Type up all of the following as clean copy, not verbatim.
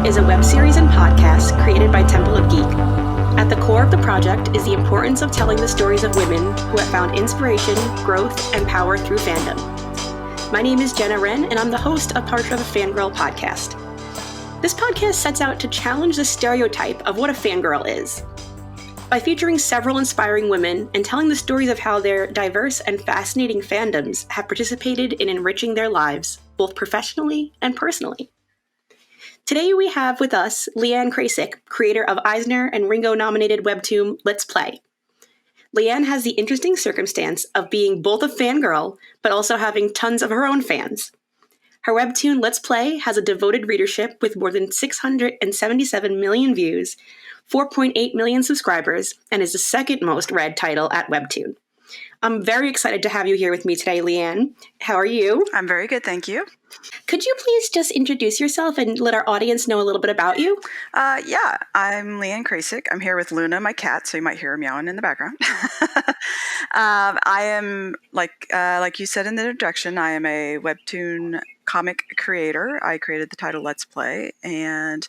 is a web series and podcast created by Temple of Geek. At the core of the project is the importance of telling the stories of women who have found inspiration, growth, and power through fandom. My name is Jenna Wren, and I'm the host of part of the Fangirl podcast. This podcast sets out to challenge the stereotype of what a fangirl is. By featuring several inspiring women and telling the stories of how their diverse and fascinating fandoms have participated in enriching their lives, both professionally and personally. Today we have with us Leeanne Krecic, creator of Eisner and Ringo-nominated webtoon Let's Play. Leeanne has the interesting circumstance of being both a fangirl, but also having tons of her own fans. Her webtoon Let's Play has a devoted readership with more than 677 million views, 4.8 million subscribers, and is the second most read title at Webtoon. I'm very excited to have you here with me today, Leeanne. How are you? I'm very good, thank you. Could you please just introduce yourself and let our audience know a little bit about you? Yeah, I'm Leeanne Krecic. I'm here with Luna, my cat, so you might hear her meowing in the background. I am, like you said in the introduction, I am a webtoon comic creator. I created the title Let's Play and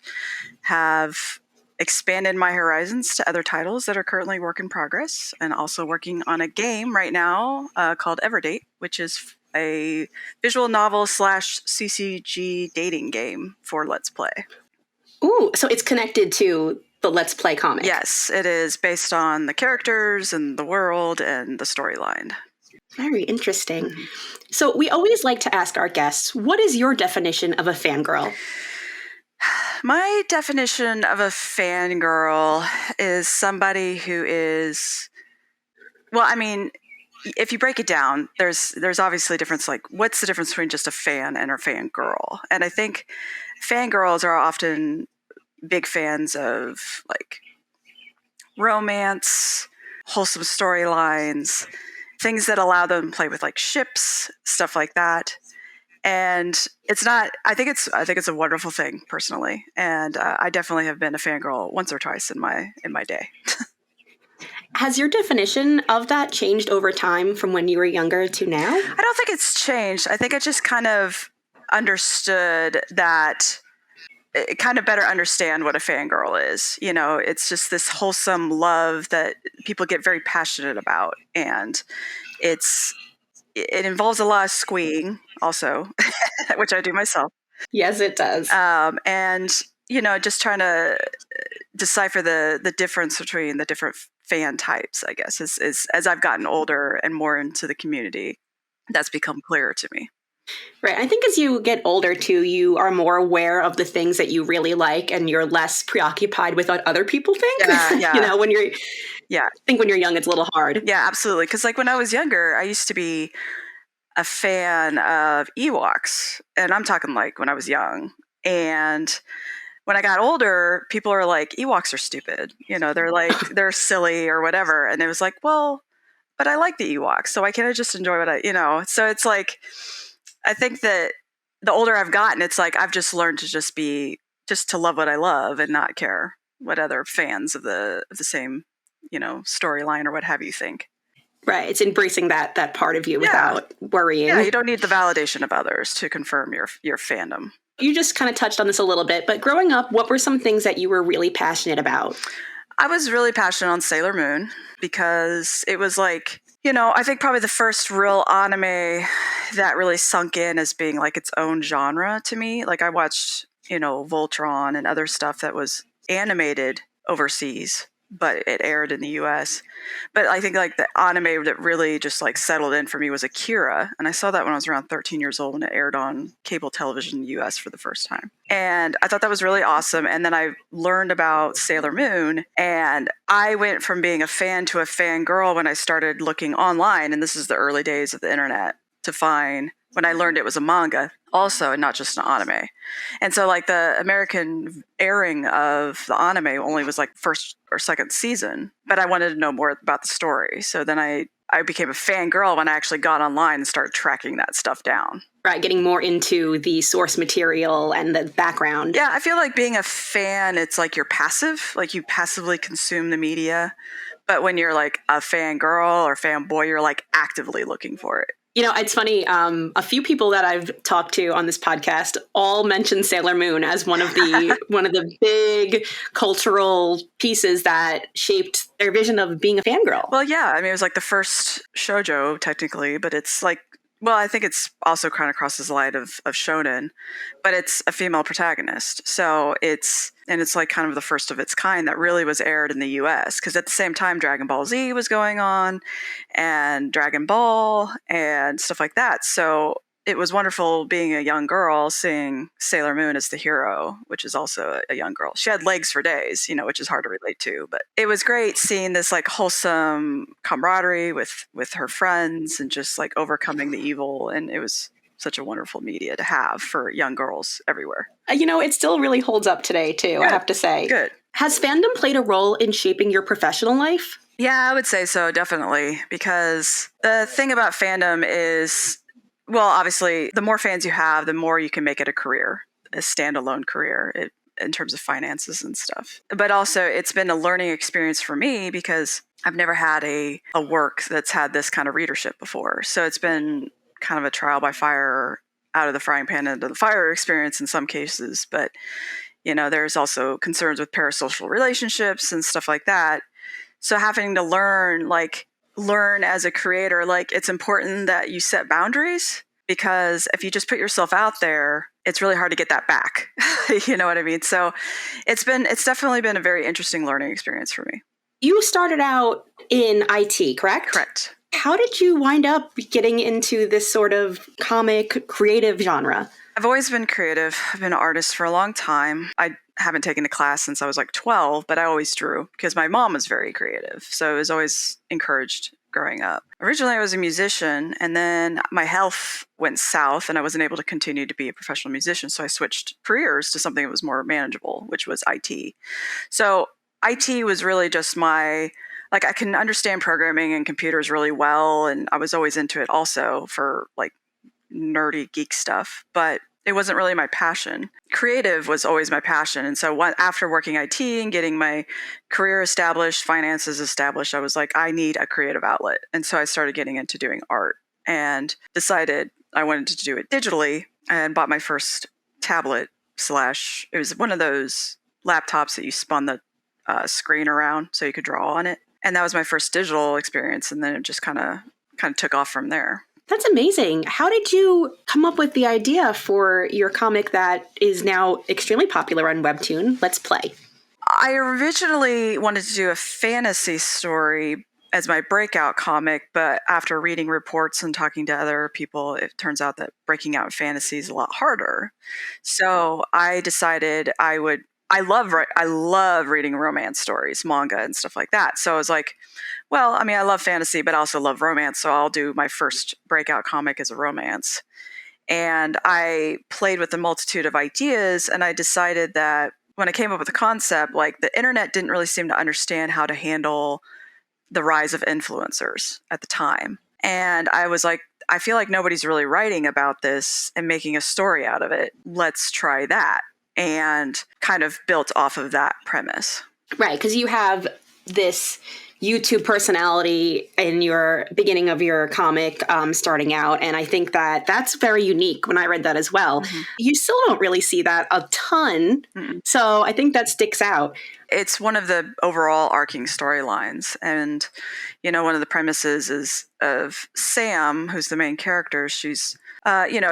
have expanded my horizons to other titles that are currently work in progress, and also working on a game right now called Everdate, which is a visual novel / CCG dating game for Let's Play. Ooh, so it's connected to the Let's Play comic. Yes, it is based on the characters and the world and the storyline. Very interesting. Mm-hmm. So we always like to ask our guests, what is your definition of a fangirl? My definition of a fangirl is somebody who is, well, I mean, if you break it down, there's obviously a difference, like what's the difference between just a fan and a fangirl? And I think fangirls are often big fans of like romance, wholesome storylines, things that allow them to play with like ships, stuff like that. And it's not, I think it's a wonderful thing personally. And I definitely have been a fangirl once or twice in my day. Has your definition of that changed over time from when you were younger to now? I don't think it's changed. I think I just kind of understood that, it kind of better understand what a fangirl is. You know, it's just this wholesome love that people get very passionate about. And it involves a lot of squeeing also, which I do myself. Yes, it does. And, you know, just trying to decipher the difference between the different fan types, I guess, is as I've gotten older and more into the community, that's become clearer to me. Right. I think as you get older, too, you are more aware of the things that you really like, and you're less preoccupied with what other people think. Yeah. You know, I think when you're young, it's a little hard. Yeah, absolutely. Because like when I was younger, I used to be a fan of Ewoks, and I'm talking like when I was young. And when I got older, people are like, Ewoks are stupid. You know, they're like, they're silly or whatever. And it was like, well, but I like the Ewoks, so why can't I just enjoy what so it's like, I think that the older I've gotten, it's like I've just learned to just to love what I love and not care what other fans of the same, storyline or what have you think. Right. It's embracing that part of you without worrying. Yeah, you don't need the validation of others to confirm your fandom. You just kind of touched on this a little bit, but growing up, what were some things that you were really passionate about? I was really passionate on Sailor Moon because it was like, I think probably the first real anime that really sunk in as being like its own genre to me. Like I watched, Voltron and other stuff that was animated overseas, but it aired in the US. But I think like the anime that really just like settled in for me was Akira. And I saw that when I was around 13 years old, and it aired on cable television in the US for the first time. And I thought that was really awesome. And then I learned about Sailor Moon, and I went from being a fan to a fangirl when I started looking online. And this is the early days of the internet, to find when I learned it was a manga also, and not just an anime. And so like the American airing of the anime only was like first or second season, but I wanted to know more about the story. So then I became a fangirl when I actually got online and started tracking that stuff down. Right, getting more into the source material and the background. Yeah, I feel like being a fan, it's like you're passive, like you passively consume the media. But when you're like a fangirl or fanboy, you're like actively looking for it. It's funny. A few people that I've talked to on this podcast all mention Sailor Moon as one of the big cultural pieces that shaped their vision of being a fangirl. Well, yeah. I mean, it was like the first shoujo, technically, but it's like, well, I think it's also kind of crosses the line of shonen, but it's a female protagonist. So it's like kind of the first of its kind that really was aired in the US, because at the same time Dragon Ball Z was going on and Dragon Ball and stuff like that. So it was wonderful being a young girl seeing Sailor Moon as the hero, which is also a young girl. She had legs for days, which is hard to relate to, but it was great seeing this like wholesome camaraderie with her friends and just like overcoming the evil. And it was such a wonderful media to have for young girls everywhere. It still really holds up today too, I have to say. Good. Has fandom played a role in shaping your professional life? Yeah, I would say so, definitely. Because the thing about fandom is, well, obviously, the more fans you have, the more you can make it a career, a standalone career in terms of finances and stuff. But also, it's been a learning experience for me because I've never had a work that's had this kind of readership before. So it's been kind of a trial by fire, out of the frying pan into the fire experience in some cases. But, there's also concerns with parasocial relationships and stuff like that. So having to learn as a creator, it's important that you set boundaries, because if you just put yourself out there, it's really hard to get that back. You know what I mean? So it's definitely been a very interesting learning experience for me. You started out in IT, correct? Correct. How did you wind up getting into this sort of comic creative genre? I've always been creative. I've been an artist for a long time. I haven't taken a class since I was like 12, but I always drew because my mom was very creative. So it was always encouraged growing up. Originally, I was a musician, and then my health went south and I wasn't able to continue to be a professional musician. So I switched careers to something that was more manageable, which was IT. So IT was really just I can understand programming and computers really well. And I was always into it also for nerdy geek stuff, but it wasn't really my passion. Creative was always my passion. And so after working IT and getting my career established, finances established, I was like, I need a creative outlet. And so I started getting into doing art and decided I wanted to do it digitally, and bought my first tablet / it was one of those laptops that you spun the screen around so you could draw on it. And that was my first digital experience. And then it just kind of took off from there. That's amazing. How did you come up with the idea for your comic that is now extremely popular on Webtoon, Let's Play? I originally wanted to do a fantasy story as my breakout comic, but after reading reports and talking to other people, it turns out that breaking out in fantasy is a lot harder. So I decided I love reading romance stories, manga and stuff like that. So I was like, well, I mean, I love fantasy, but I also love romance. So I'll do my first breakout comic as a romance. And I played with a multitude of ideas, and I decided that when I came up with the concept, the internet didn't really seem to understand how to handle the rise of influencers at the time. And I was like, I feel like nobody's really writing about this and making a story out of it. Let's try that. And kind of built off of that premise. Right, because you have this YouTube personality in your beginning of your comic starting out. And I think that that's very unique when I read that as well. Mm-hmm. You still don't really see that a ton. Mm-hmm. So I think that sticks out. It's one of the overall arcing storylines. And, one of the premises is of Sam, who's the main character. She's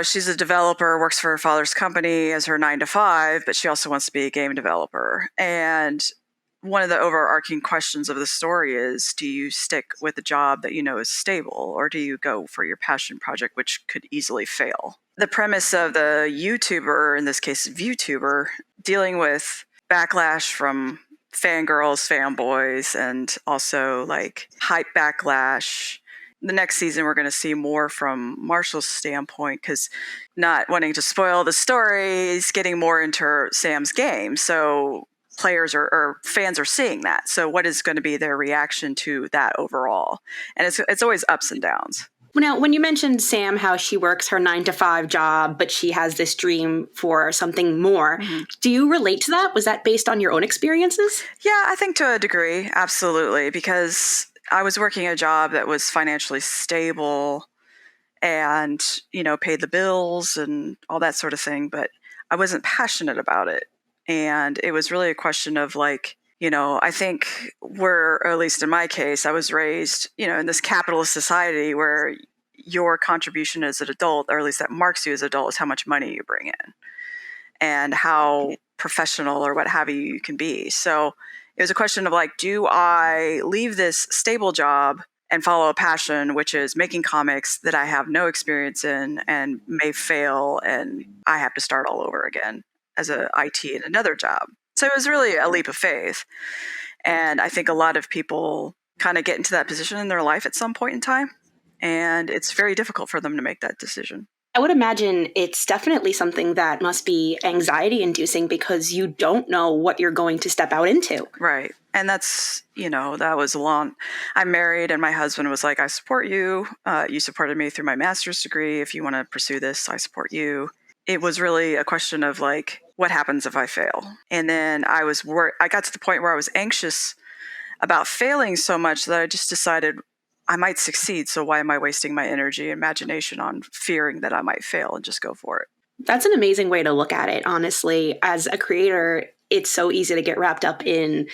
she's a developer, works for her father's company as her 9-to-5, but she also wants to be a game developer. And one of the overarching questions of the story is, do you stick with a job that is stable, or do you go for your passion project, which could easily fail? The premise of the YouTuber, in this case, ViewTuber, dealing with backlash from fangirls, fanboys, and also hype backlash. The next season, we're going to see more from Marshall's standpoint, because not wanting to spoil the story, he's getting more into Sam's game. So players or fans are seeing that. So what is going to be their reaction to that overall? And it's always ups and downs. Now, when you mentioned Sam, how she works her 9-to-5 job, but she has this dream for something more, mm-hmm. Do you relate to that? Was that based on your own experiences? Yeah, I think to a degree, absolutely, because I was working a job that was financially stable and, paid the bills and all that sort of thing. But I wasn't passionate about it. And it was really a question of like, I think or at least in my case, I was raised, in this capitalist society where your contribution as an adult, or at least that marks you as an adult, is how much money you bring in and how professional or what have you can be. So it was a question of like, do I leave this stable job and follow a passion, which is making comics that I have no experience in and may fail, and I have to start all over again as a IT in another job. So it was really a leap of faith. And I think a lot of people kind of get into that position in their life at some point in time, and it's very difficult for them to make that decision. I would imagine it's definitely something that must be anxiety inducing because you don't know what you're going to step out into. Right. And that's, that was I'm married, and my husband was like, I support you. You supported me through my master's degree. If you want to pursue this, I support you. It was really a question of like, what happens if I fail? And then I got to the point where I was anxious about failing so much that I just decided I might succeed. So why am I wasting my energy and imagination on fearing that I might fail, and just go for it? That's an amazing way to look at it. Honestly, as a creator, it's so easy to get wrapped up in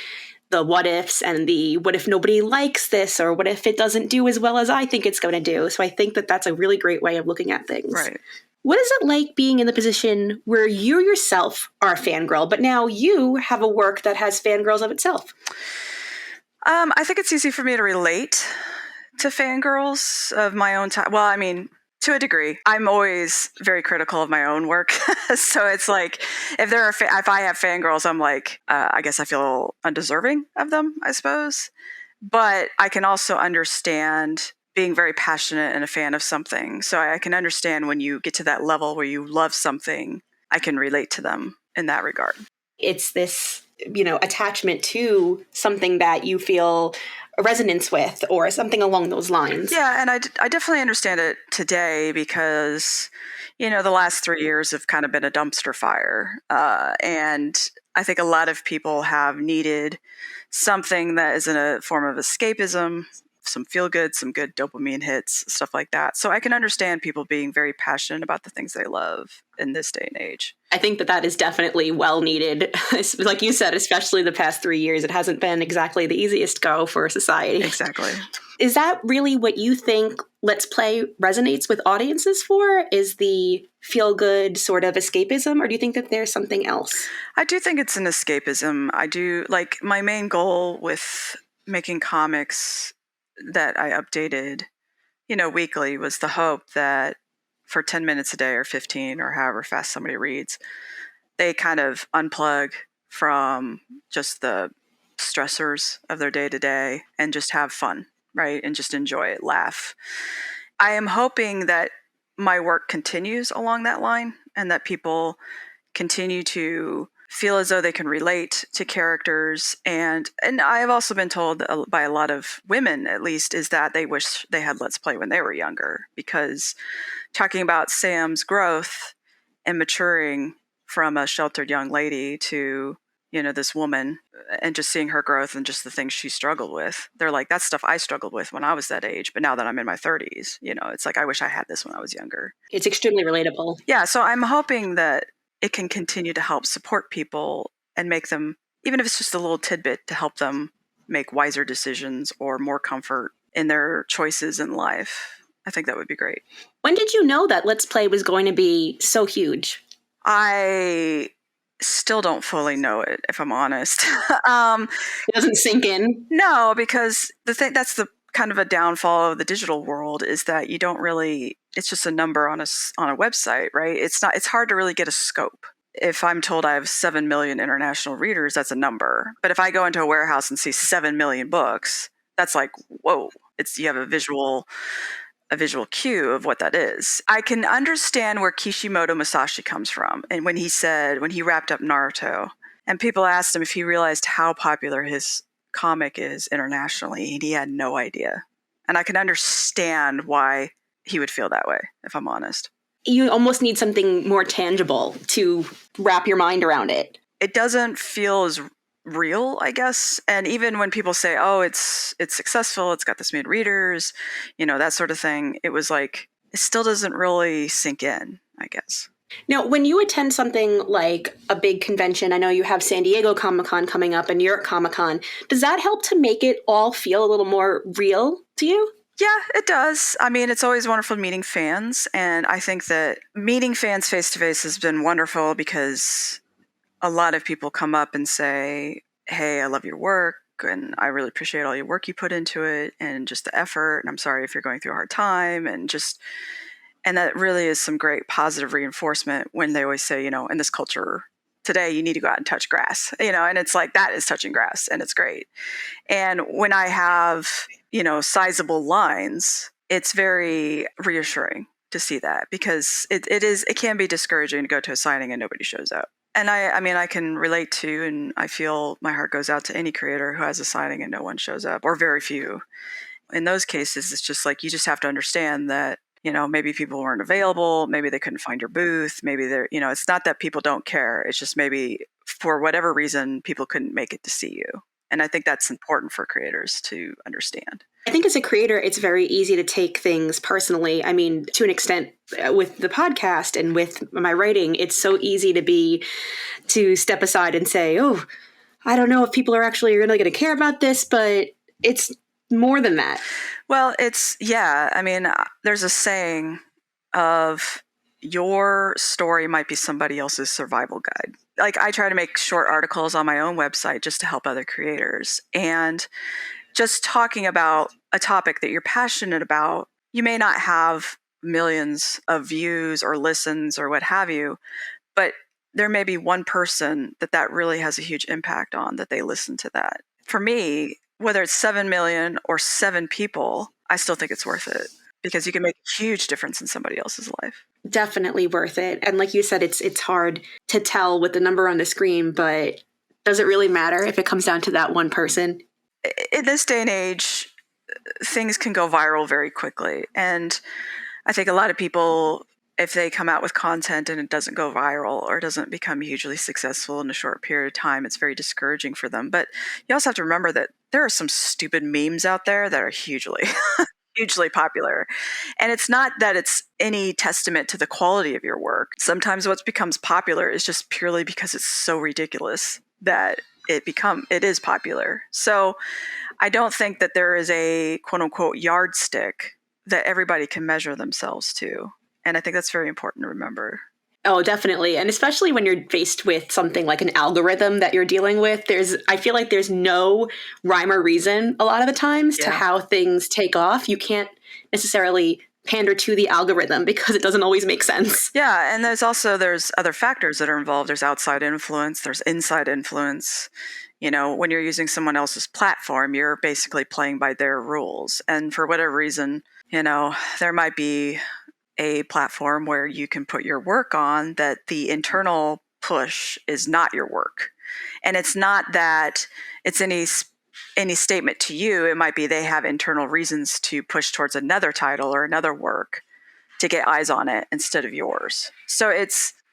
the what ifs and the what if nobody likes this, or what if it doesn't do as well as I think it's going to do. So I think that that's a really great way of looking at things. Right. What is it like being in the position where you yourself are a fangirl, but now you have a work that has fangirls of itself? I think it's easy for me to relate to fangirls of my own time. Well, I mean, to a degree. I'm always very critical of my own work. So it's like, if I have fangirls, I'm like, I guess I feel undeserving of them, I suppose. But I can also understand being very passionate and a fan of something. So I can understand when you get to that level where you love something, I can relate to them in that regard. It's this, attachment to something that you feel a resonance with, or something along those lines. Yeah, and I definitely understand it today because, the last 3 years have kind of been a dumpster fire. And I think a lot of people have needed something that is in a form of escapism, some feel good, some good dopamine hits, stuff like that. So I can understand people being very passionate about the things they love in this day and age. I think that is definitely well needed. Like you said, especially the past 3 years, it hasn't been exactly the easiest go for society. Exactly. Is that really what you think Let's Play resonates with audiences for? Is the feel-good sort of escapism, or do you think that there's something else? I do think it's an escapism. I do, like, my main goal with making comics that I updated, weekly, was the hope that for 10 minutes a day or 15 or however fast somebody reads, they kind of unplug from just the stressors of their day to day and just have fun, right? And just enjoy it, laugh. I am hoping that my work continues along that line, and that people continue to feel as though they can relate to characters. And I have also been told by a lot of women, at least, is that they wish they had Let's Play when they were younger, because talking about Sam's growth and maturing from a sheltered young lady to, this woman, and just seeing her growth and just the things she struggled with. They're like, that's stuff I struggled with when I was that age, but now that I'm in my 30s, it's like, I wish I had this when I was younger. It's extremely relatable. Yeah, so I'm hoping that it can continue to help support people and make them, even if it's just a little tidbit, to help them make wiser decisions or more comfort in their choices in life. I think that would be great. When did you know that Let's Play was going to be so huge? I still don't fully know it, if I'm honest. It doesn't sink in? No, because that's the kind of a downfall of the digital world, is that you don't really, it's just a number on a website, right? It's hard to really get a scope. If I'm told I have 7 million international readers, that's a number. But if I go into a warehouse and see 7 million books, that's like, whoa, you have a visual cue of what that is. I can understand where Kishimoto Musashi comes from. And when he wrapped up Naruto, and people asked him if he realized how popular his comic is internationally, and he had no idea. And I can understand why he would feel that way, if I'm honest. You almost need something more tangible to wrap your mind around it. It doesn't feel as real, I guess. And even when people say, oh, it's successful, it's got this many readers, that sort of thing, it was like, it still doesn't really sink in, I guess. Now, when you attend something like a big convention, I know you have San Diego Comic-Con coming up and New York Comic-Con, does that help to make it all feel a little more real to you? Yeah, it does. I mean, it's always wonderful meeting fans. And I think that meeting fans face to face has been wonderful because a lot of people come up and say, hey, I love your work. And I really appreciate all your work you put into it and just the effort. And I'm sorry if you're going through a hard time. And that really is some great positive reinforcement when they always say, in this culture today, you need to go out and touch grass, and it's like, that is touching grass and it's great. And when I have, sizable lines, it's very reassuring to see that because it can be discouraging to go to a signing and nobody shows up. And I mean, I can relate to, and I feel my heart goes out to any creator who has a signing and no one shows up, or very few. In those cases, it's just like, you just have to understand that, maybe people weren't available, maybe they couldn't find your booth, maybe they're, it's not that people don't care. It's just maybe for whatever reason, people couldn't make it to see you. And I think that's important for creators to understand. I think as a creator, it's very easy to take things personally. I mean, to an extent with the podcast and with my writing, it's so easy to step aside and say, oh, I don't know if people are actually really going to care about this, but it's more than that. Well, I mean, there's a saying of your story might be somebody else's survival guide. Like, I try to make short articles on my own website just to help other creators. And just talking about a topic that you're passionate about, you may not have millions of views or listens or what have you, but there may be one person that really has a huge impact on, that they listen to that. For me, whether it's 7 million or 7 people, I still think it's worth it because you can make a huge difference in somebody else's life. Definitely worth it. And like you said, it's hard to tell with the number on the screen, but does it really matter if it comes down to that one person? In this day and age, things can go viral very quickly. And I think a lot of people, if they come out with content and it doesn't go viral or doesn't become hugely successful in a short period of time, it's very discouraging for them. But you also have to remember that there are some stupid memes out there that are hugely popular. And it's not that it's any testament to the quality of your work. Sometimes what becomes popular is just purely because it's so ridiculous that it is popular. So I don't think that there is a quote unquote yardstick that everybody can measure themselves to. And I think that's very important to remember. Oh, definitely. And especially when you're faced with something like an algorithm that you're dealing with, I feel like there's no rhyme or reason a lot of the times to how things take off. You can't necessarily pander to the algorithm because it doesn't always make sense. Yeah. And there's other factors that are involved. There's outside influence. There's inside influence. When you're using someone else's platform, you're basically playing by their rules. And for whatever reason, there might be a platform where you can put your work on that the internal push is not your work. And it's not that it's any statement to you. It might be they have internal reasons to push towards another title or another work to get eyes on it instead of yours. So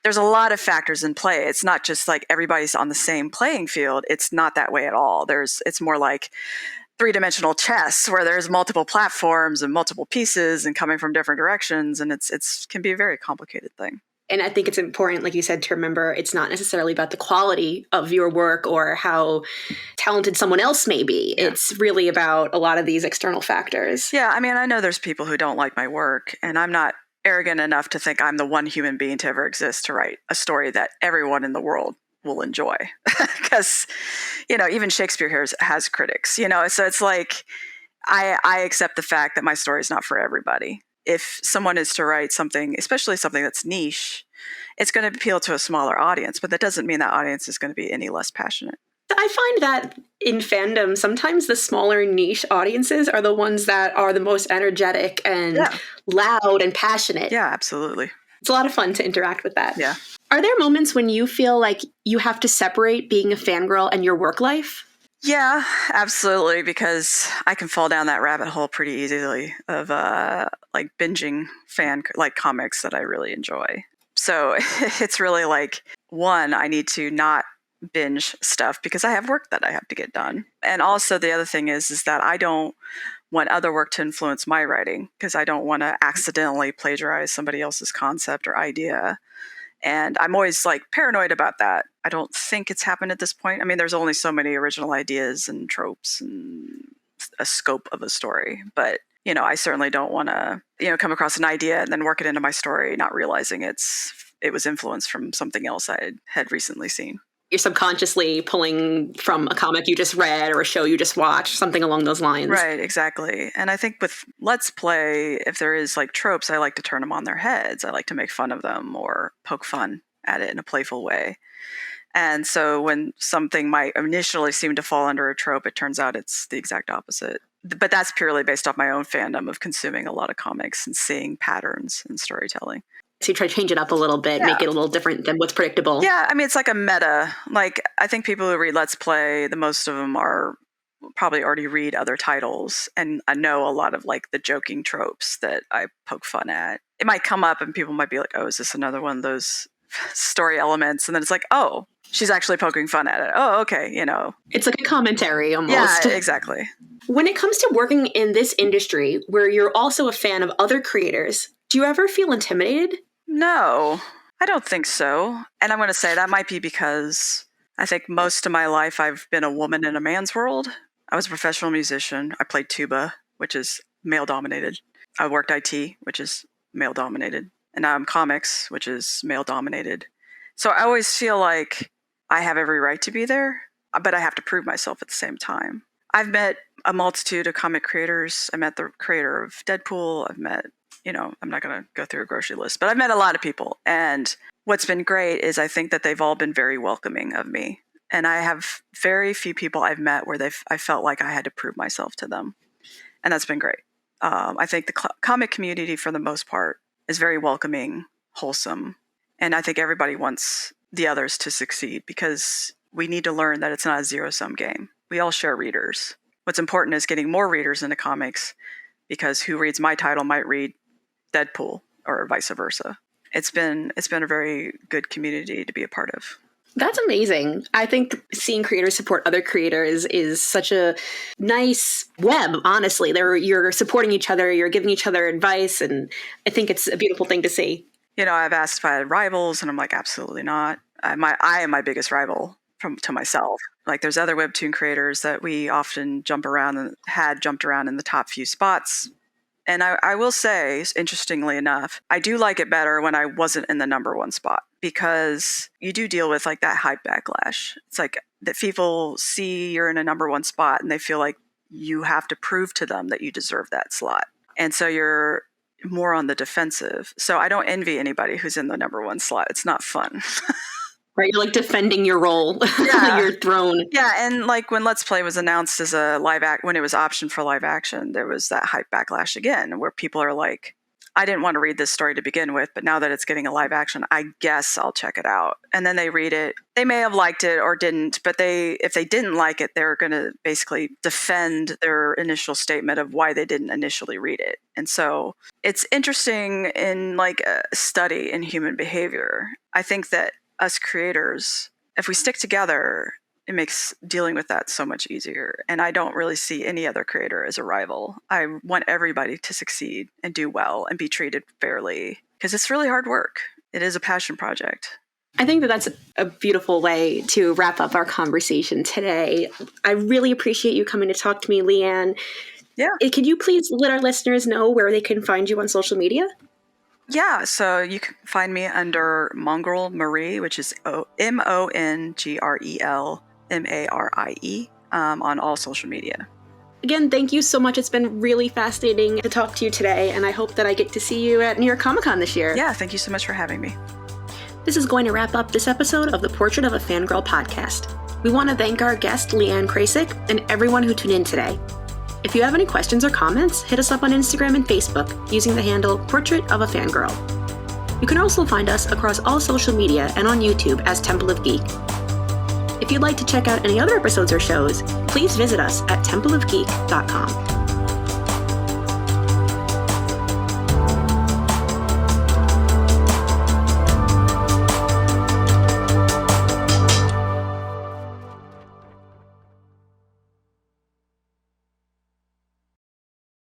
there's a lot of factors in play. It's not just like everybody's on the same playing field. It's not that way at all. It's more like three-dimensional chess where there's multiple platforms and multiple pieces and coming from different directions. And it's can be a very complicated thing. And I think it's important, like you said, to remember it's not necessarily about the quality of your work or how talented someone else may be. Yeah. It's really about a lot of these external factors. Yeah. I mean, I know there's people who don't like my work, and I'm not arrogant enough to think I'm the one human being to ever exist to write a story that everyone in the world will enjoy. Because, even Shakespeare has critics, so it's like, I accept the fact that my story is not for everybody. If someone is to write something, especially something that's niche, it's going to appeal to a smaller audience, but that doesn't mean that audience is going to be any less passionate. I find that in fandom, sometimes the smaller niche audiences are the ones that are the most energetic and loud and passionate. Yeah, absolutely. It's a lot of fun to interact with that. Yeah. Are there moments when you feel like you have to separate being a fangirl and your work life? Yeah, absolutely, because I can fall down that rabbit hole pretty easily of like binging comics that I really enjoy. So it's really like, one, I need to not binge stuff because I have work that I have to get done. And also the other thing is that I don't want other work to influence my writing because I don't want to accidentally plagiarize somebody else's concept or idea. And I'm always like paranoid about that. I don't think it's happened at this point. I mean, there's only so many original ideas and tropes and a scope of a story, but I certainly don't want to, come across an idea and then work it into my story, not realizing it was influenced from something else I had recently seen. You're subconsciously pulling from a comic you just read or a show you just watched, something along those lines. Right, exactly. And I think with Let's Play, if there is like tropes, I like to turn them on their heads. I like to make fun of them or poke fun at it in a playful way. And so when something might initially seem to fall under a trope, it turns out it's the exact opposite. But that's purely based off my own fandom of consuming a lot of comics and seeing patterns in storytelling. So you try to change it up a little bit, make it a little different than what's predictable. Yeah, I mean, it's like a meta. Like, I think people who read Let's Play, the most of them are probably already read other titles. And I know a lot of like the joking tropes that I poke fun at. It might come up and people might be like, oh, is this another one of those story elements? And then it's like, oh, she's actually poking fun at it. Oh, okay, It's like a commentary almost. Yeah, exactly. When it comes to working in this industry where you're also a fan of other creators, do you ever feel intimidated? No, I don't think so. And I'm going to say that might be because I think most of my life I've been a woman in a man's world. I was a professional musician. I played tuba, which is male-dominated. I worked IT, which is male-dominated. And now I'm comics, which is male-dominated. So I always feel like I have every right to be there, but I have to prove myself at the same time. I've met a multitude of comic creators. I met the creator of Deadpool. I've met, I'm not going to go through a grocery list, but I've met a lot of people. And what's been great is I think that they've all been very welcoming of me. And I have very few people I've met where I felt like I had to prove myself to them. And that's been great. I think the comic community, for the most part, is very welcoming, wholesome. And I think everybody wants the others to succeed because we need to learn that it's not a zero-sum game. We all share readers. What's important is getting more readers into comics because who reads my title might read Deadpool or vice versa. It's been a very good community to be a part of. That's amazing. I think seeing creators support other creators is such a nice web, honestly. You're supporting each other, you're giving each other advice, and I think it's a beautiful thing to see. I've asked if I had rivals, and I'm like, absolutely not. I am my biggest rival to myself. Like, there's other webtoon creators that we often jumped around in the top few spots. And I will say, interestingly enough, I do like it better when I wasn't in the number one spot because you do deal with like that hype backlash. It's like that people see you're in a number one spot and they feel like you have to prove to them that you deserve that slot. And so you're more on the defensive. So I don't envy anybody who's in the number one slot. It's not fun. Right, you're like defending your role, your throne. Yeah, and like when Let's Play was announced as a when it was optioned for live action, there was that hype backlash again, where people are like, I didn't want to read this story to begin with, but now that it's getting a live action, I guess I'll check it out. And then they read it. They may have liked it or didn't, but if they didn't like it, they're going to basically defend their initial statement of why they didn't initially read it. And so it's interesting in like a study in human behavior. I think that us creators, if we stick together, it makes dealing with that so much easier. And I don't really see any other creator as a rival. I want everybody to succeed and do well and be treated fairly because it's really hard work. It is a passion project. I think that that's a beautiful way to wrap up our conversation today. I really appreciate you coming to talk to me, Leeanne. Yeah. Could you please let our listeners know where they can find you on social media? Yeah, so you can find me under Mongrel Marie, which is MongrelMarie on all social media. Again, thank you so much. It's been really fascinating to talk to you today, and I hope that I get to see you at New York Comic Con this year. Yeah, thank you so much for having me. This is going to wrap up this episode of the Portrait of a Fangirl podcast. We want to thank our guest, Leeanne Krecic, and everyone who tuned in today. If you have any questions or comments, hit us up on Instagram and Facebook using the handle Portrait of a Fangirl. You can also find us across all social media and on YouTube as Temple of Geek. If you'd like to check out any other episodes or shows, please visit us at templeofgeek.com.